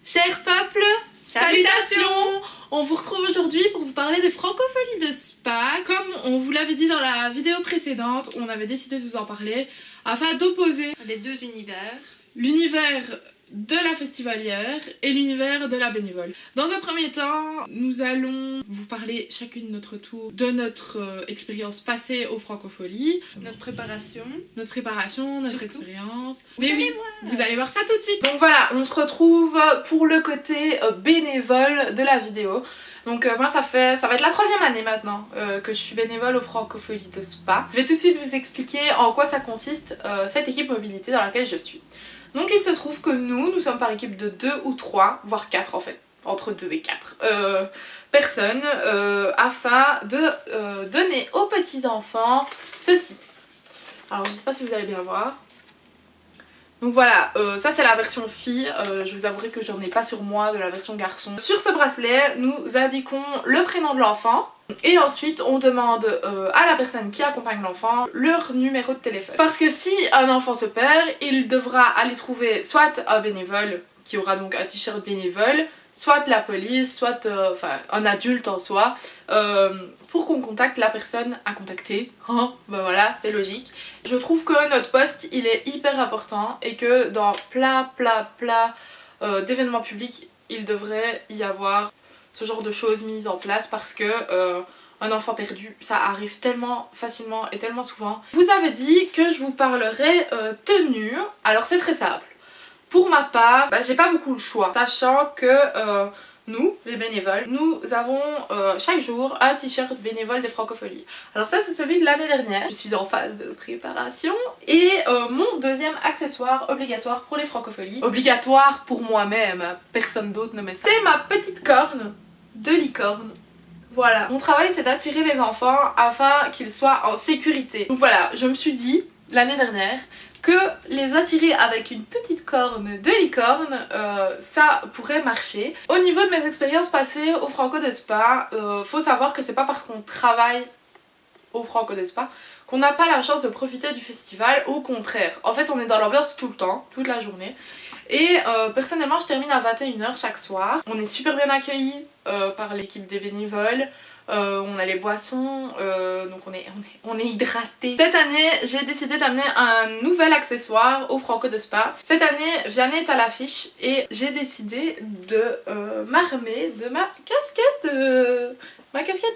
Cher peuple, salutations! On vous retrouve aujourd'hui pour vous parler des francopholies de Spa. Comme on vous l'avait dit dans la vidéo précédente, on avait décidé de vous en parler afin d'opposer les deux univers. L'univers de la festivalière et l'univers de la bénévole. Dans un premier temps, nous allons vous parler chacune notre tour de notre expérience passée aux francopholies, Notre préparation, notre Surtout. expérience. Mais oui, vous allez voir ça tout de suite. Donc voilà, on se retrouve pour le côté bénévole de la vidéo. Donc moi ça va être la 3e année maintenant que je suis bénévole aux francopholies de Spa. Je vais tout de suite vous expliquer en quoi ça consiste cette équipe mobilité dans laquelle je suis. Donc il se trouve que nous sommes par équipe de 2 ou 3, voire 4 en fait, entre 2 et 4 personnes afin de donner aux petits enfants ceci. Alors je sais pas si vous allez bien voir. Donc voilà, ça c'est la version fille, je vous avouerai que j'en ai pas sur moi de la version garçon. Sur ce bracelet, nous indiquons le prénom de l'enfant et ensuite on demande à la personne qui accompagne l'enfant leur numéro de téléphone. Parce que si un enfant se perd, il devra aller trouver soit un bénévole qui aura donc un t-shirt bénévole, soit la police, soit un adulte en soi, pour qu'on contacte la personne à contacter. Ben voilà, c'est logique. Je trouve que notre poste il est hyper important et que dans plein d'événements publics, il devrait y avoir ce genre de choses mises en place parce que un enfant perdu, ça arrive tellement facilement et tellement souvent. Je vous avais dit que je vous parlerai tenue, alors c'est très simple. Pour ma part, j'ai pas beaucoup le choix, sachant que nous, les bénévoles, nous avons chaque jour un t-shirt bénévole des francopholies. Alors ça c'est celui de l'année dernière, je suis en phase de préparation. Et mon deuxième accessoire obligatoire pour les francopholies, obligatoire pour moi-même, personne d'autre ne met ça, c'est ma petite corne de licorne. Voilà, mon travail c'est d'attirer les enfants afin qu'ils soient en sécurité. Donc voilà, je me suis dit l'année dernière que les attirer avec une petite corne de licorne, ça pourrait marcher. Au niveau de mes expériences passées au Franco de Spa, faut savoir que c'est pas parce qu'on travaille au Franco de Spa qu'on n'a pas la chance de profiter du festival, au contraire. En fait on est dans l'ambiance tout le temps, toute la journée. Et personnellement je termine à 21h chaque soir. On est super bien accueillis par l'équipe des bénévoles. On a les boissons, donc on est hydraté. Cette année, j'ai décidé d'amener un nouvel accessoire au Franco de Spa. Cette année, Vianney est à l'affiche et j'ai décidé de m'armer de ma casquette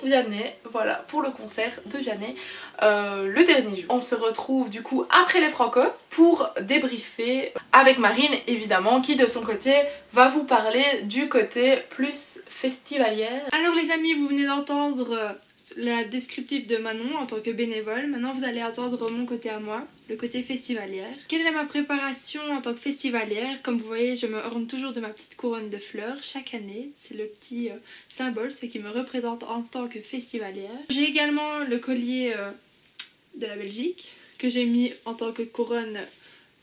Vianney, voilà, pour le concert de Vianney le dernier jour. On se retrouve du coup après les Franco pour débriefer avec Marine évidemment, qui de son côté va vous parler du côté plus festivalière. Alors les amis, vous venez d'entendre la descriptive de Manon en tant que bénévole. Maintenant vous allez entendre mon côté à moi, le côté festivalière. Quelle est ma préparation en tant que festivalière? Comme vous voyez, je me orne toujours de ma petite couronne de fleurs chaque année. C'est le petit symbole, ce qui me représente en tant que festivalière. J'ai également le collier de la Belgique que j'ai mis en tant que couronne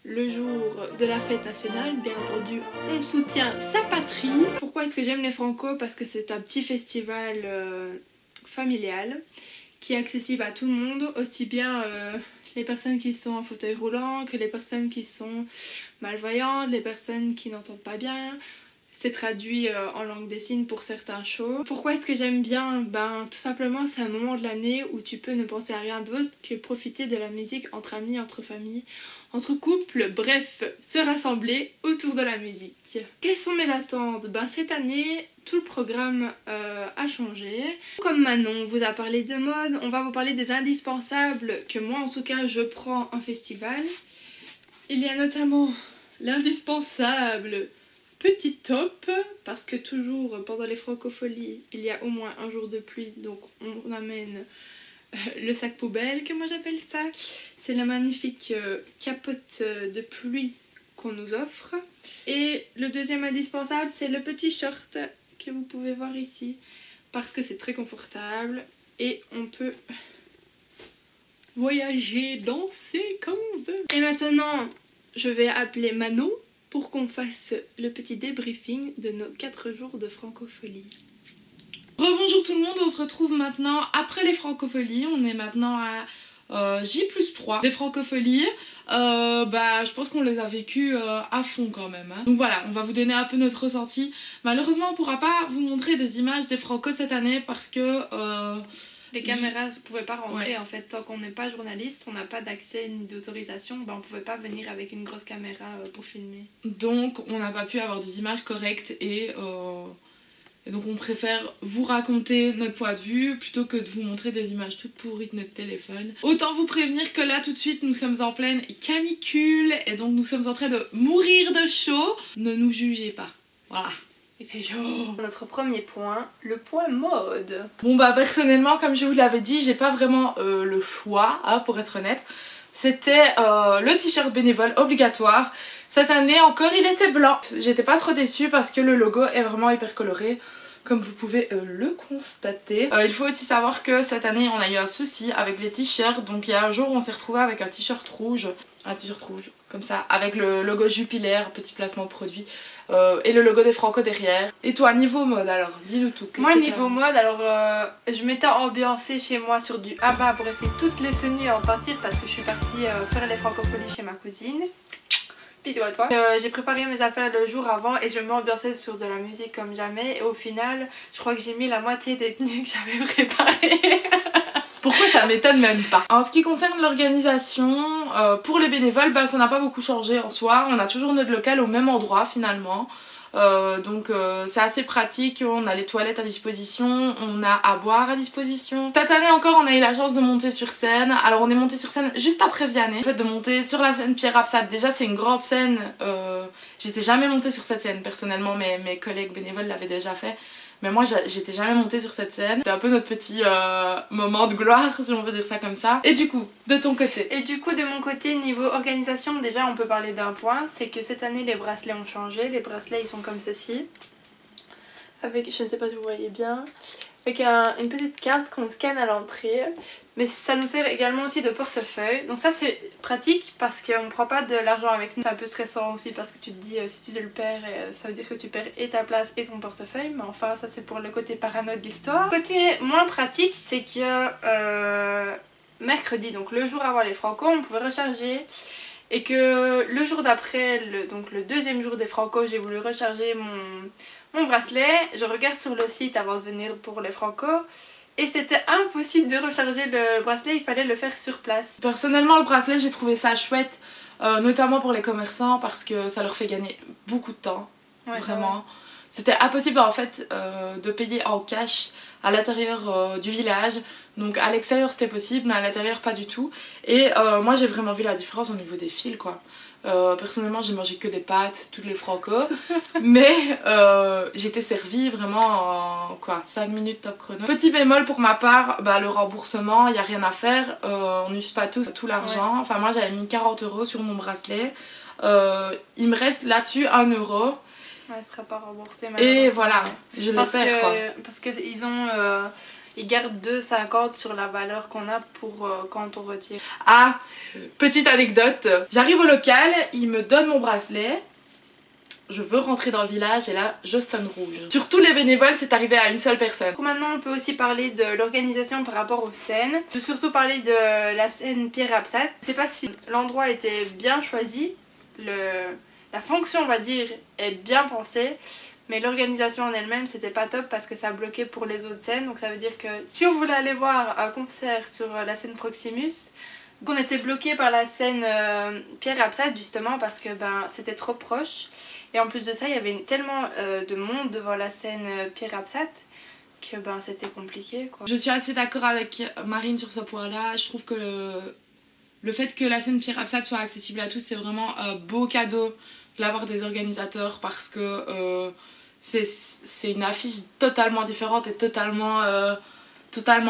le jour de la fête nationale. Bien entendu, on soutient sa patrie. Pourquoi est-ce que j'aime les Franco? Parce que c'est un petit festival familial qui est accessible à tout le monde, aussi bien les personnes qui sont en fauteuil roulant que les personnes qui sont malvoyantes, les personnes qui n'entendent pas bien. C'est traduit en langue des signes pour certains shows. Pourquoi est-ce que j'aime bien? Tout simplement c'est un moment de l'année où tu peux ne penser à rien d'autre que profiter de la musique entre amis, entre familles, entre couples, bref, se rassembler autour de la musique. Quelles sont mes attentes? Cette année, tout le programme a changé. Comme Manon vous a parlé de mode, on va vous parler des indispensables que moi en tout cas je prends en festival. Il y a notamment l'indispensable petit top, parce que toujours pendant les francopholies il y a au moins un jour de pluie, donc on amène le sac poubelle que moi j'appelle ça. C'est la magnifique capote de pluie qu'on nous offre. Et le deuxième indispensable c'est le petit short que vous pouvez voir ici, parce que c'est très confortable et on peut voyager, danser comme on veut. Et maintenant je vais appeler Manon pour qu'on fasse le petit débriefing de nos 4 jours de francophonie. Rebonjour tout le monde, on se retrouve maintenant après les francopholies. On est maintenant à J+3 des Francopholies, je pense qu'on les a vécues à fond quand même. Hein. Donc voilà, on va vous donner un peu notre ressenti. Malheureusement, on pourra pas vous montrer des images des Franco cette année parce que... les caméras ne pouvaient pas rentrer en fait. Tant qu'on n'est pas journaliste, on n'a pas d'accès ni d'autorisation, on ne pouvait pas venir avec une grosse caméra pour filmer. Donc on n'a pas pu avoir des images correctes et donc on préfère vous raconter notre point de vue plutôt que de vous montrer des images toutes pourries de notre téléphone. Autant vous prévenir que là tout de suite nous sommes en pleine canicule et donc nous sommes en train de mourir de chaud. Ne nous jugez pas. Voilà. Il fait chaud. Notre premier point, le point mode. Bon personnellement comme je vous l'avais dit, j'ai pas vraiment le choix pour être honnête. C'était le t-shirt bénévole obligatoire. Cette année encore il était blanc. J'étais pas trop déçue parce que le logo est vraiment hyper coloré. Comme vous pouvez le constater. Il faut aussi savoir que cette année on a eu un souci avec les t-shirts. Donc il y a un jour où on s'est retrouvé avec un t-shirt rouge. Un t-shirt rouge comme ça. Avec le logo Jupiler, petit placement de produit. Et le logo des Franco derrière. Et toi niveau mode alors, dis-nous tout. Moi niveau mode alors je m'étais ambiancée chez moi sur du Abba pour essayer toutes les tenues en partir parce que je suis partie faire les Francopholies chez ma cousine. Bisous à toi. J'ai préparé mes affaires le jour avant et je m'ambiançais sur de la musique comme jamais et au final je crois que j'ai mis la moitié des tenues que j'avais préparées. Pourquoi ça m'étonne même pas. En ce qui concerne l'organisation, pour les bénévoles, ça n'a pas beaucoup changé en soi. On a toujours notre local au même endroit finalement. Donc c'est assez pratique, on a les toilettes à disposition, on a à boire à disposition. Cette année encore on a eu la chance de monter sur scène. Alors on est monté sur scène juste après Vianney. Le fait de monter sur la scène Pierre Absat, déjà c'est une grande scène. J'étais jamais montée sur cette scène personnellement, mes collègues bénévoles l'avaient déjà fait. Mais moi j'étais jamais montée sur cette scène. C'était un peu notre petit moment de gloire si on peut dire ça comme ça. Et du coup, de ton côté? Et du coup de mon côté, niveau organisation, déjà on peut parler d'un point. C'est que cette année les bracelets ont changé. Les bracelets ils sont comme ceci. Avec, je ne sais pas si vous voyez bien, avec une petite carte qu'on scanne à l'entrée. Mais ça nous sert également aussi de portefeuille. Donc ça c'est pratique parce qu'on ne prend pas de l'argent avec nous. C'est un peu stressant aussi parce que tu te dis si tu le perds, ça veut dire que tu perds et ta place et ton portefeuille. Mais enfin ça c'est pour le côté parano de l'histoire. Le côté moins pratique c'est que mercredi, donc le jour avant les Franco, on pouvait recharger. Et que le jour d'après, donc le deuxième jour des Franco, j'ai voulu recharger mon bracelet. Je regarde sur le site avant de venir pour les Franco. Et c'était impossible de recharger le bracelet, il fallait le faire sur place. Personnellement le bracelet j'ai trouvé ça chouette, notamment pour les commerçants parce que ça leur fait gagner beaucoup de temps, vraiment. Ouais. C'était impossible en fait de payer en cash à l'intérieur du village. Donc à l'extérieur c'était possible mais à l'intérieur pas du tout. Et moi j'ai vraiment vu la différence au niveau des fils quoi. Personnellement j'ai mangé que des pâtes, toutes les Franco. Mais j'étais servie vraiment en 5 minutes top chrono. Petit bémol pour ma part, le remboursement, il n'y a rien à faire. On n'use pas tout l'argent. Ouais. Enfin moi j'avais mis 40 € sur mon bracelet. Il me reste là-dessus 1 €. Ouais, elle sera pas remboursée. Et voilà, je le perds quoi. Parce qu'ils ont... Ils gardent 2,50 sur la valeur qu'on a pour quand on retire. Ah, petite anecdote. J'arrive au local, il me donne mon bracelet. Je veux rentrer dans le village et là, je sonne rouge. Sur tous les bénévoles, c'est arrivé à une seule personne. Maintenant, on peut aussi parler de l'organisation par rapport aux scènes. Je veux surtout parler de la scène Pierre Absat. Je sais pas si l'endroit était bien choisi. La fonction, on va dire, est bien pensée. Mais l'organisation en elle-même c'était pas top parce que ça bloquait pour les autres scènes. Donc ça veut dire que si on voulait aller voir un concert sur la scène Proximus, on était bloqué par la scène Pierre Absat justement parce que c'était trop proche. Et en plus de ça il y avait tellement de monde devant la scène Pierre Absat que c'était compliqué quoi. Je suis assez d'accord avec Marine sur ce point là. Je trouve que le fait que la scène Pierre Absat soit accessible à tous c'est vraiment un beau cadeau de la part des organisateurs parce que c'est une affiche totalement différente et totalement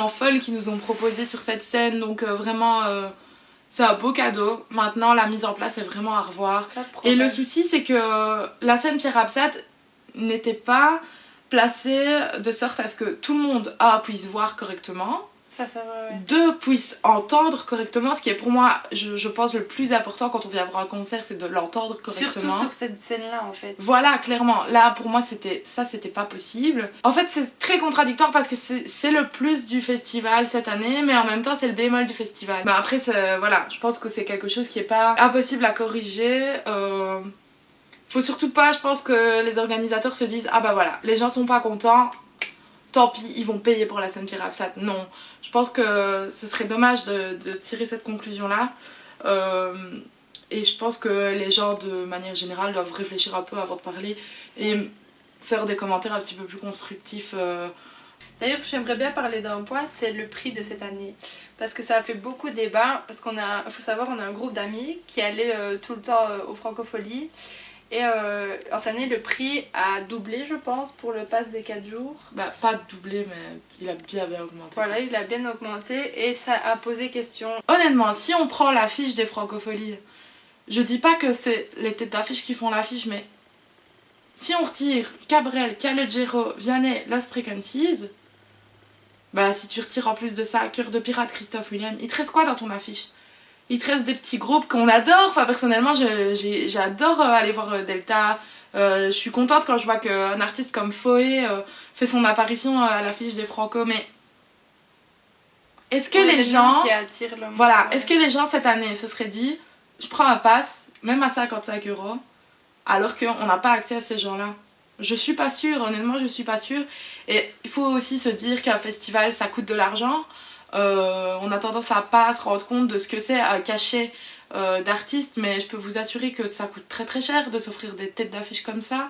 folle qu'ils nous ont proposé sur cette scène. Donc vraiment c'est un beau cadeau. Maintenant la mise en place est vraiment à revoir. Et le souci c'est que la scène Pierre Absat n'était pas placée de sorte à ce que tout le monde puisse voir correctement. Ça c'est vrai, ouais. Deux, puissent entendre correctement, ce qui est pour moi, je pense, le plus important quand on vient voir un concert, c'est de l'entendre correctement. Surtout sur cette scène-là, en fait. Voilà, clairement. Là, pour moi, c'était pas possible. En fait, c'est très contradictoire parce que c'est le plus du festival cette année, mais en même temps, c'est le bémol du festival. Mais après, voilà, je pense que c'est quelque chose qui est pas impossible à corriger. Faut surtout pas, je pense, que les organisateurs se disent « Ah bah voilà, les gens sont pas contents, tant pis, ils vont payer pour la scène Pierre-Absat. » Non, je pense que ce serait dommage de tirer cette conclusion-là. Et je pense que les gens, de manière générale, doivent réfléchir un peu avant de parler et faire des commentaires un petit peu plus constructifs. D'ailleurs, j'aimerais bien parler d'un point, c'est le prix de cette année. Parce que ça a fait beaucoup de débat, parce qu'on a, faut savoir, on a un groupe d'amis qui allait tout le temps aux Francopholies. Et en cette année, le prix a doublé, je pense, pour le pass des 4 jours. Bah, pas doublé, mais il a bien augmenté. Voilà, il a bien augmenté et ça a posé question. Honnêtement, si on prend l'affiche des Francopholies, je dis pas que c'est les têtes d'affiche qui font l'affiche, mais si on retire Cabrel, Calogero, Vianney, Lost Frequencies, bah si tu retires en plus de ça Cœur de Pirate, Christophe Willem, il te reste quoi dans ton affiche? Il te reste des petits groupes qu'on adore. Enfin, personnellement, j'adore aller voir Delta. Je suis contente quand je vois qu'un artiste comme Foé fait son apparition à l'affiche des Franco. Mais est-ce que les gens... Voilà, est-ce que les gens cette année se seraient dit je prends un pass, même à 55 €, alors qu'on n'a pas accès à ces gens-là? Je suis pas sûre, honnêtement, je suis pas sûre. Et il faut aussi se dire qu'un festival, ça coûte de l'argent. On a tendance à pas se rendre compte de ce que c'est un cachet d'artistes, mais je peux vous assurer que ça coûte très très cher de s'offrir des têtes d'affiche comme ça.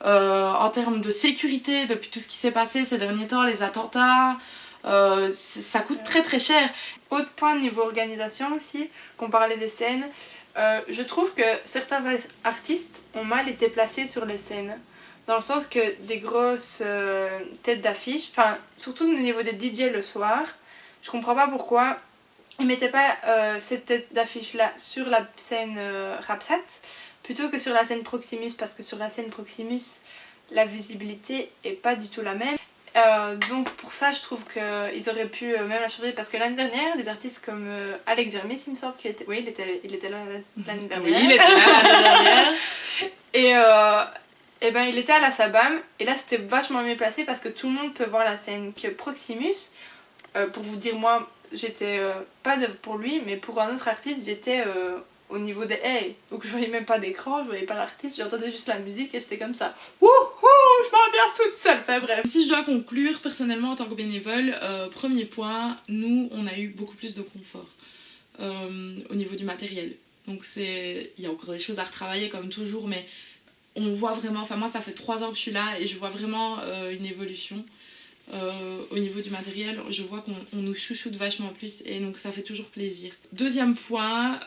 En termes de sécurité, depuis tout ce qui s'est passé ces derniers temps, les attentats, ça coûte très très cher. Autre point niveau organisation aussi, qu'on parlait des scènes, je trouve que certains artistes ont mal été placés sur les scènes. Dans le sens que des grosses têtes d'affiche, enfin surtout au niveau des DJ le soir, je comprends pas pourquoi ils mettaient pas cette tête d'affiche là sur la scène Rapsat plutôt que sur la scène Proximus, parce que sur la scène Proximus la visibilité est pas du tout la même. Donc pour ça je trouve qu'ils auraient pu même la changer, parce que l'année dernière des artistes comme Alex Germis, il me semble qu'il était, oui, il était là l'année dernière. Oui, il était là l'année dernière. Et ben il était à la Sabam et là c'était vachement mieux placé parce que tout le monde peut voir la scène. Que Proximus, pour vous dire, moi j'étais pas pour lui, mais pour un autre artiste j'étais au niveau des haies, donc je voyais même pas d'écran, je voyais pas l'artiste, j'entendais juste la musique et j'étais comme ça, wouhou, je m'ambiance toute seule. Enfin bref. Si je dois conclure personnellement en tant que bénévole, premier point, nous on a eu beaucoup plus de confort au niveau du matériel. Donc il y a encore des choses à retravailler comme toujours, mais on voit vraiment, enfin moi ça fait 3 ans que je suis là et je vois vraiment une évolution au niveau du matériel. Je vois qu'on nous chouchoute vachement plus et donc ça fait toujours plaisir. Deuxième point,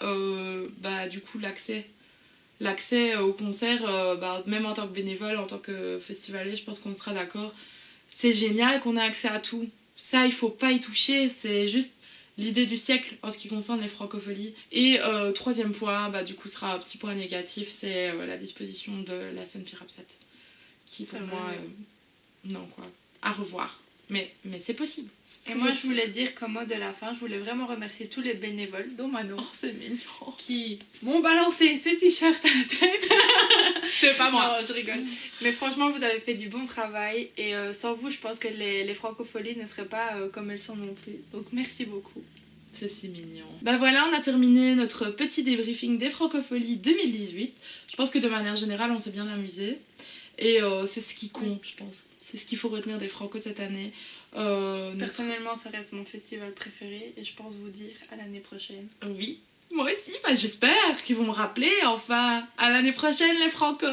bah du coup l'accès au concert, bah, même en tant que bénévole, en tant que festivalier, je pense qu'on sera d'accord. C'est génial qu'on ait accès à tout. Ça, il faut pas y toucher, c'est juste l'idée du siècle en ce qui concerne les francopholies. Et troisième point, bah, du coup, sera un petit point négatif, c'est la disposition de la scène Pierre-Absat. Qui pour moi, non quoi, à revoir. Mais c'est possible. Et moi je voulais dire comme mot de la fin, je voulais vraiment remercier tous les bénévoles, dont Manon. Oh c'est mignon. Qui m'ont balancé ces t-shirts à la tête. C'est pas moi. Non, je rigole. Mais franchement vous avez fait du bon travail et sans vous je pense que les francopholies ne seraient pas comme elles sont non plus. Donc merci beaucoup. C'est si mignon. Bah voilà, on a terminé notre petit débriefing des francopholies 2018. Je pense que de manière générale on s'est bien amusé. Et c'est ce qui compte, je pense. C'est ce qu'il faut retenir des Franco cette année. Personnellement, ça reste mon festival préféré et je pense vous dire à l'année prochaine. Oui, moi aussi, bah, j'espère qu'ils vont me rappeler enfin à l'année prochaine les Franco.